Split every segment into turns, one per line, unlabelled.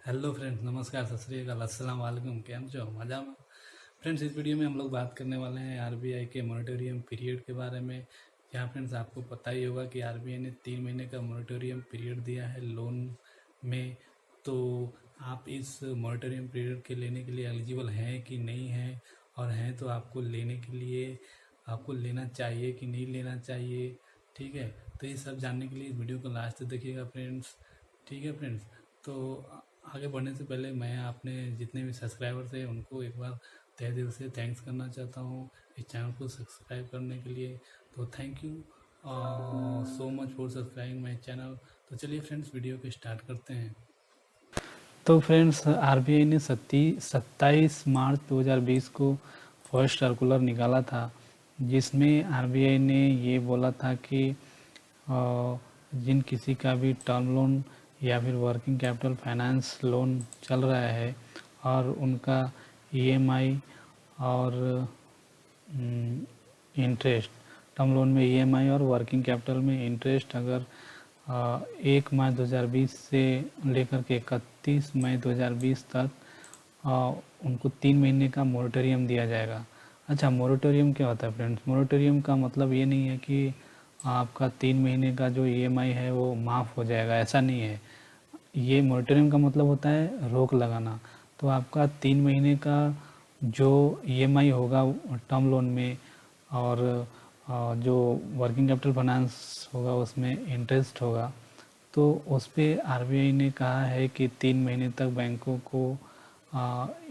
Hello friends, नमस्कार, सत श्री अकाल, अस्सलाम वालेकुम। केम छो? मजा में? फ्रेंड्स, इस वीडियो में हम लोग बात करने वाले हैं आरबीआई के मॉनिटोरियम पीरियड के बारे में। जहाँ फ्रेंड्स आपको पता ही होगा कि आरबीआई ने 3 महीने का मॉनिटोरियम पीरियड दिया है लोन में। तो आप इस मॉनिटोरियम पीरियड के लेने के लिए एलिजिबल हैं कि नहीं हैं, और हैं तो आपको लेने के लिए आपको लेना चाहिए कि नहीं लेना चाहिए। ठीक है, तो ये सब जानने के लिए इस वीडियो को लास्ट तक देखिएगा फ्रेंड्स। ठीक है फ्रेंड्स, तो आगे बढ़ने से पहले मैं अपने जितने भी सब्सक्राइबर्स हैं उनको एक बार तहे दिल से थैंक्स करना चाहता हूँ इस चैनल को सब्सक्राइब करने के लिए। तो thank you so much for subscribing my channel. तो चलिए फ्रेंड्स, वीडियो को स्टार्ट करते हैं। तो फ्रेंड्स, आरबीआई ने 27 मार्च 2020 को फर्स्ट सर्कुलर निकाला था, जिसमें आरबीआई ने ये बोला था कि जिन किसी का भी टर्म लोन या फिर वर्किंग कैपिटल फाइनेंस लोन चल रहा है और उनका ईएमआई और इंटरेस्ट, टर्म लोन में ईएमआई और वर्किंग कैपिटल में इंटरेस्ट अगर 1 मार्च 2020 से लेकर के 31 मई 2020 तक उनको 3 महीने का मोरेटोरियम दिया जाएगा। अच्छा, मोरेटोरियम क्या होता है फ्रेंड्स? मोरेटोरियम का मतलब ये नहीं है कि आपका 3 महीने का जो ईएमआई है वो माफ़ हो जाएगा, ऐसा नहीं है। ये मोरेटोरियम का मतलब होता है रोक लगाना। तो आपका 3 महीने का जो ईएमआई होगा टर्म लोन में और जो वर्किंग कैपिटल फाइनेंस होगा उसमें इंटरेस्ट होगा, तो उस पर आरबीआई ने कहा है कि 3 महीने तक बैंकों को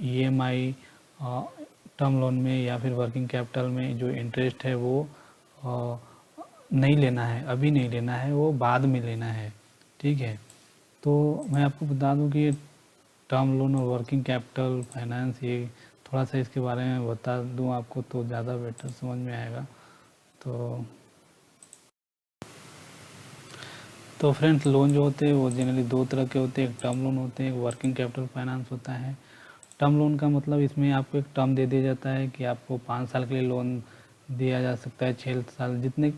ईएमआई टर्म लोन में या फिर वर्किंग कैपिटल में जो इंटरेस्ट है वो नहीं लेना है, अभी नहीं लेना है, वो बाद में लेना है। ठीक है, तो मैं आपको बता दूं कि टर्म लोन और वर्किंग कैपिटल फाइनेंस, ये थोड़ा सा इसके बारे में बता दूं आपको तो ज़्यादा बेटर समझ में आएगा। तो फ्रेंड्स, लोन जो होते हैं वो जनरली दो तरह के होते हैं। एक टर्म लोन होते हैं, एक वर्किंग कैपिटल फाइनेंस होता है। टर्म लोन का मतलब इसमें आपको एक टर्म दे दिया जाता है कि आपको 5 साल के लिए लोन दिया जा सकता है, 6 साल, जितने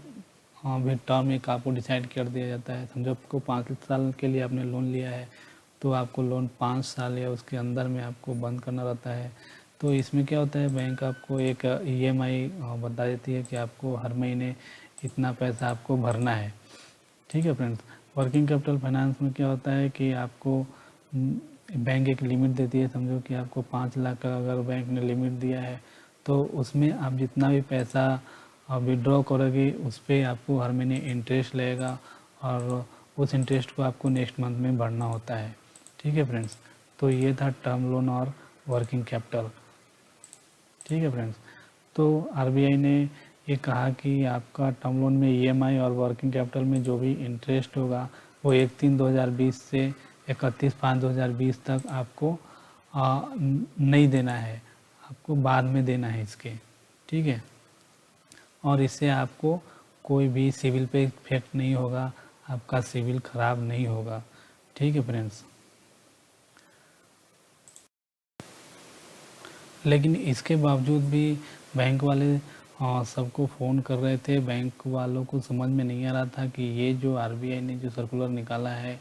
भी टर्म एक आपको डिसाइड कर दिया जाता है। समझो आपको 5 साल के लिए आपने लोन लिया है, तो आपको लोन 5 साल या उसके अंदर में आपको बंद करना रहता है। तो इसमें क्या होता है, बैंक आपको एक ईएमआई बता देती है कि आपको हर महीने इतना पैसा आपको भरना है। ठीक है फ्रेंड्स, वर्किंग कैपिटल फाइनेंस में क्या होता है कि आपको बैंक एक लिमिट देती है। समझो कि आपको 5 लाख का अगर बैंक ने लिमिट दिया है, तो उसमें आप जितना भी पैसा विड्रॉ करोगे उस पर आपको हर महीने इंटरेस्ट लगेगा, और उस इंटरेस्ट को आपको नेक्स्ट मंथ में भरना होता है। ठीक है फ्रेंड्स, तो ये था टर्म लोन और वर्किंग कैपिटल। ठीक है फ्रेंड्स, तो आरबीआई ने ये कहा कि आपका टर्म लोन में ईएमआई और वर्किंग कैपिटल में जो भी इंटरेस्ट होगा वो 1/3/2020 से 31/5/2020 तक आपको नहीं देना है, आपको बाद में देना है इसके। ठीक है, और इससे आपको कोई भी सिविल पे इफेक्ट नहीं होगा, आपका सिविल ख़राब नहीं होगा। ठीक है फ्रेंड्स, लेकिन इसके बावजूद भी बैंक वाले सबको फ़ोन कर रहे थे। बैंक वालों को समझ में नहीं आ रहा था कि ये जो आरबीआई ने जो सर्कुलर निकाला है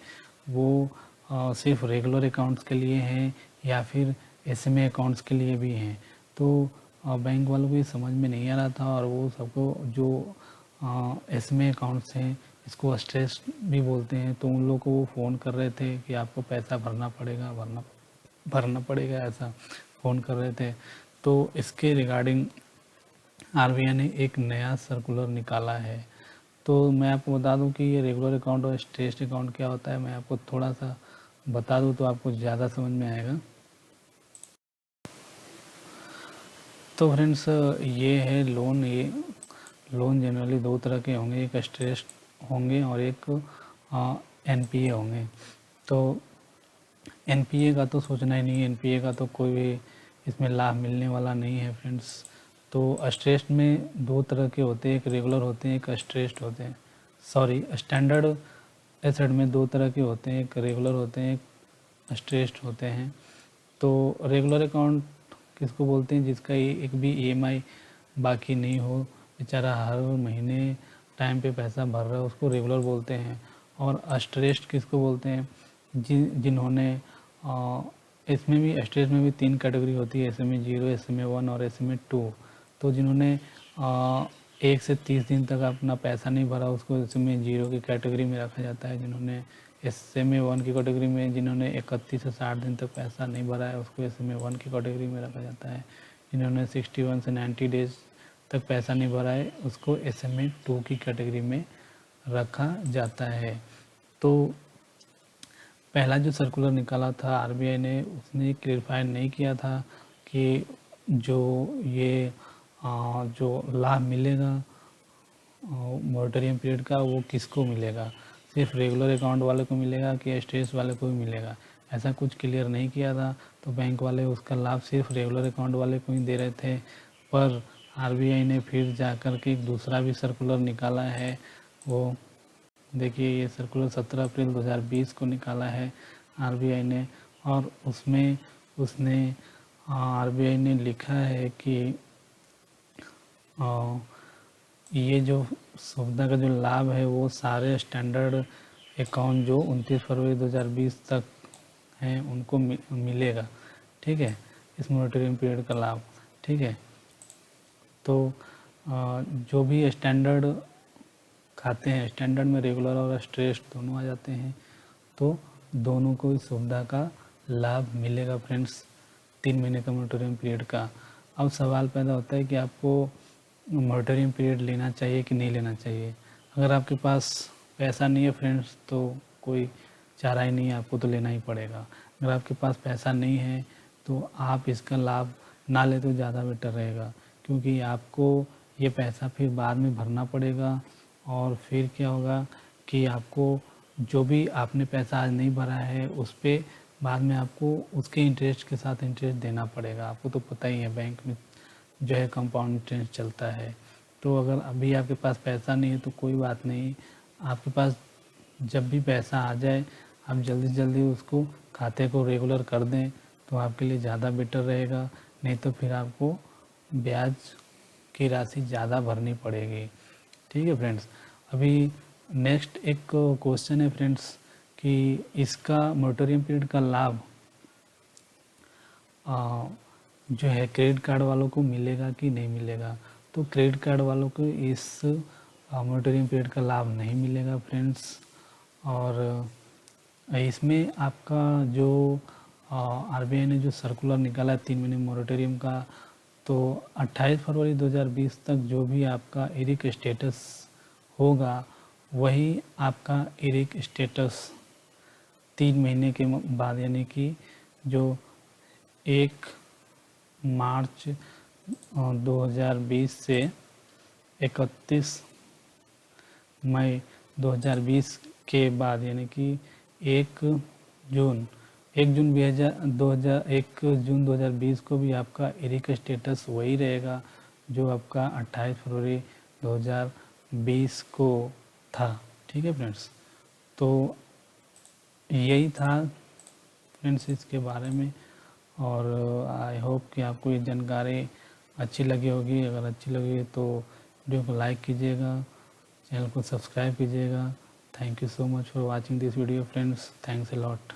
वो सिर्फ रेगुलर अकाउंट्स के लिए हैं या फिर एसएमए अकाउंट्स के लिए भी हैं। तो बैंक वालों को ये समझ में नहीं आ रहा था, और वो सबको जो एसएमए अकाउंट्स हैं, इसको स्ट्रेस भी बोलते हैं, तो उन लोगों को वो फ़ोन कर रहे थे कि आपको पैसा भरना पड़ेगा, भरना पड़ेगा, ऐसा फ़ोन कर रहे थे। तो इसके रिगार्डिंग आरबीआई ने एक नया सर्कुलर निकाला है। तो मैं आपको बता दूं कि ये रेगुलर अकाउंट और स्ट्रेस्ड अकाउंट क्या होता है, मैं आपको थोड़ा सा बता दूं तो आपको ज़्यादा समझ में आएगा। तो फ्रेंड्स, ये है लोन। ये लोन जनरली दो तरह के होंगे, एक स्ट्रेस्ड होंगे और एक एनपीए होंगे। तो एनपीए का तो सोचना ही नहीं है, एनपीए का तो कोई भी इसमें लाभ मिलने वाला नहीं है फ्रेंड्स। तो स्ट्रेस्ड में दो तरह के होते हैं, एक रेगुलर होते हैं, एक स्ट्रेस्ड होते हैं। सॉरी, स्टैंडर्ड एसेट में दो तरह के होते हैं, एक रेगुलर होते हैं, एक स्ट्रेस्ड होते हैं। तो रेगुलर अकाउंट किसको बोलते हैं? जिसका एक भी ईएमआई बाकी नहीं हो, बेचारा हर महीने टाइम पे पैसा भर रहा है, उसको रेगुलर बोलते हैं। और स्ट्रेस्ड किसको बोलते हैं? जिन्होंने इसमें भी स्टेज में भी 3 कैटेगरी होती है, SMA 0, SMA 1 और SMA 2। तो जिन्होंने 1 से 30 दिन तक अपना पैसा नहीं भरा उसको SMA 0 की कैटेगरी में रखा जाता है। जिन्होंने SMA 1 की कैटेगरी में जिन्होंने 31 से 60 दिन तक पैसा नहीं भरा है उसको SMA 1 की कैटेगरी में रखा जाता है। जिन्होंने 61 से 90 डेज तक पैसा नहीं भरा है उसको SMA 2 की कैटेगरी में रखा जाता है। तो पहला जो सर्कुलर निकाला था RBI ने, उसने क्लियरफाई नहीं किया था कि जो ये जो लाभ मिलेगा मॉरेटोरियम पीरियड का वो किसको मिलेगा, सिर्फ रेगुलर अकाउंट वाले को मिलेगा कि स्ट्रेस वाले को भी मिलेगा, ऐसा कुछ क्लियर नहीं किया था। तो बैंक वाले उसका लाभ सिर्फ रेगुलर अकाउंट वाले को ही दे रहे थे। पर RBI ने फिर जाकर के एक दूसरा भी सर्कुलर निकाला है। वो देखिए, ये सर्कुलर 17 अप्रैल 2020 को निकाला है RBI ने, और उसमें उसने RBI ने लिखा है कि ये जो सुविधा का जो लाभ है वो सारे स्टैंडर्ड अकाउंट जो 29 फरवरी 2020 तक हैं उनको मिलेगा। ठीक है, इस मॉनिटरिंग पीरियड का लाभ। ठीक है, तो जो भी स्टैंडर्ड खाते हैं, स्टैंडर्ड में रेगुलर और स्ट्रेस दोनों आ जाते हैं, तो दोनों को इस सुविधा का लाभ मिलेगा फ्रेंड्स, 3 महीने का मॉनिटरिंग पीरियड का। अब सवाल पैदा होता है कि आपको मॉनिटरिंग पीरियड लेना चाहिए कि नहीं लेना चाहिए। अगर आपके पास पैसा नहीं है फ्रेंड्स तो कोई चारा ही नहीं है, आपको तो लेना ही पड़ेगा। अगर आपके पास पैसा नहीं है तो आप इसका लाभ ना ले तो ज़्यादा बेटर रहेगा, क्योंकि आपको ये पैसा फिर बाद में भरना पड़ेगा, और फिर क्या होगा कि आपको जो भी आपने पैसा आज नहीं भरा है उस पर बाद में आपको उसके इंटरेस्ट के साथ इंटरेस्ट देना पड़ेगा। आपको तो पता ही है बैंक में जो है कंपाउंड इंटरेस्ट चलता है। तो अगर अभी आपके पास पैसा नहीं है तो कोई बात नहीं, आपके पास जब भी पैसा आ जाए आप जल्दी से जल्दी उसको खाते को रेगुलर कर दें तो आपके लिए ज़्यादा बेटर रहेगा, नहीं तो फिर आपको ब्याज की राशि ज़्यादा भरनी पड़ेगी। ठीक है फ्रेंड्स, अभी नेक्स्ट एक क्वेश्चन है फ्रेंड्स कि इसका मॉनिटरिंग पीरियड का लाभ जो है क्रेडिट कार्ड वालों को मिलेगा कि नहीं मिलेगा। तो क्रेडिट कार्ड वालों को इस मॉनिटरिंग पीरियड का लाभ नहीं मिलेगा फ्रेंड्स। और इसमें आपका जो RBI ने जो सर्कुलर निकाला है 3 महीने मॉनिटरियम का, तो 28 फरवरी 2020 तक जो भी आपका इरिक स्टेटस होगा वही आपका इरिक स्टेटस 3 महीने के बाद, यानी कि जो 1 मार्च 2020 से 31 मई 2020 के बाद, यानी कि 1 जून 2020 को भी आपका इरिक स्टेटस वही रहेगा जो आपका 28 फरवरी 2020 को था। ठीक है फ्रेंड्स, तो यही था फ्रेंड्स इसके बारे में, और आई होप कि आपको ये जानकारी अच्छी लगी होगी। अगर अच्छी लगी तो वीडियो को लाइक कीजिएगा, चैनल को सब्सक्राइब कीजिएगा। Thank you so much for watching this video friends, thanks a lot.